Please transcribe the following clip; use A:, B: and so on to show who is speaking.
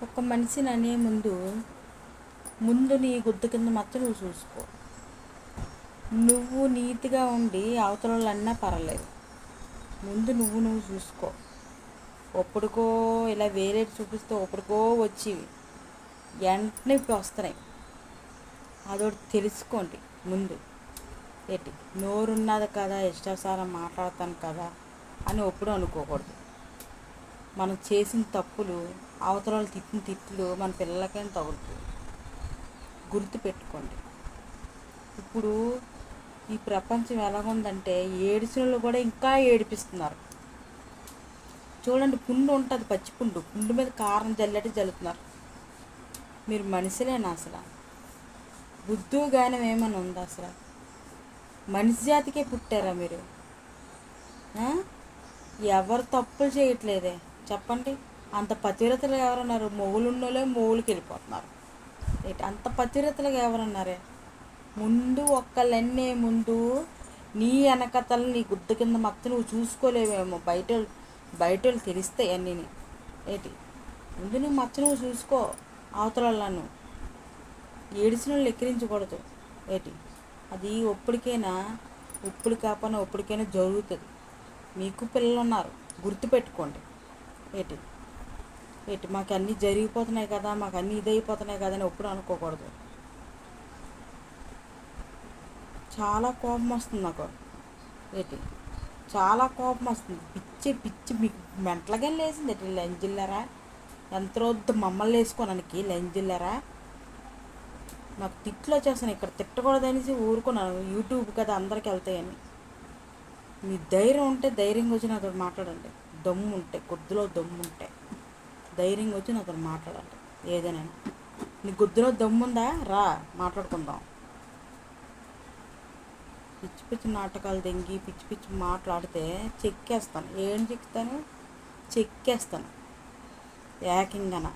A: ఒక మనిషిని అనే ముందు ముందు నీ గుద్దు కింద మాత్రం నువ్వు చూసుకో. నువ్వు నీతిగా ఉండి అవతలన్నా పర్లేదు, ముందు నువ్వు చూసుకో. ఒప్పుడుకో ఇలా వేరే చూపిస్తే ఒప్పుడుకో వచ్చి వెంటనే ఇప్పుడు వస్తున్నాయి. అదొకటి తెలుసుకోండి ముందు. ఏంటి నోరున్నది కదా, ఇష్టాసారం మాట్లాడతాను కదా అని ఎప్పుడు అనుకోకూడదు. మనం చేసిన తప్పులు, అవతల వాళ్ళు తిట్టిన తిట్లు మన పిల్లలకైనా తగులుతుంది. గుర్తుపెట్టుకోండి. ఇప్పుడు ఈ ప్రపంచం ఎలాగుందంటే ఏడిసిన కూడా ఇంకా ఏడిపిస్తున్నారు. చూడండి, పుండు ఉంటుంది, పచ్చి పుండు, పుండు మీద కారం జల్లెటి జల్లుతున్నారు. మీరు మనుషులేనా? అసలు బుద్ధు గానం ఏమైనా ఉందా? అసలు మనిషి జాతికే పుట్టారా మీరు? ఎవరు తప్పులు చేయట్లేదే చెప్పండి. అంత పతివ్రతలు ఎవరున్నారు? మొగులున్నోళ్ళే మొగులకి వెళ్ళిపోతున్నారు. అంత పతివ్రతలుగా ఎవరున్నారే? ముందు ఒక్కళ్ళన్నే ముందు నీ వెనకతలు నీ గుద్ద కింద మొత్తం నువ్వు చూసుకోలేవేమో. బయట వాళ్ళు తెలుస్తాయి అన్నీ. ముందు నువ్వు నువ్వు చూసుకో. అవతలను ఏడిసిన వాళ్ళు ఎక్కిరించకూడదు. అది ఒప్పటికైనా ఒప్పటికైనా జరుగుతుంది. మీకు పిల్లలు ఉన్నారు, గుర్తుపెట్టుకోండి. మాకు అన్నీ జరిగిపోతున్నాయి కదా, మాకు అన్నీ ఇదైపోతున్నాయి కదా అని ఎప్పుడు అనుకోకూడదు. చాలా కోపం వస్తుంది నాకు. చాలా కోపం వస్తుంది. పిచ్చి మీకు మెంటలుగా లేసింది. లెంజిల్లరా, ఎంత రోజు మమ్మల్ని వేసుకోవడానికి లెంజిల్లరా. నాకు తిట్లు వచ్చేస్తాను. ఇక్కడ తిట్టకూడదనేసి ఊరుకున్నాను. యూట్యూబ్ కదా అందరికి వెళ్తాయని. మీ ధైర్యం ఉంటే ధైర్యంగా వచ్చి నాతో మాట్లాడండి. దమ్ము ఉంటే, కొద్దిలో దమ్ము ఉంటే ధైర్యంగా వచ్చి నాతో మాట్లాడండి. ఏదైనా నీ గుద్దులో దమ్ముందా రా మాట్లాడుకుందాం. పిచ్చి పిచ్చి నాటకాలు దెంగి పిచ్చి పిచ్చి మాట్లాడితే చెక్కేస్తాను. ఏం చెక్తాను? చెక్కేస్తాను ఏకంగాన.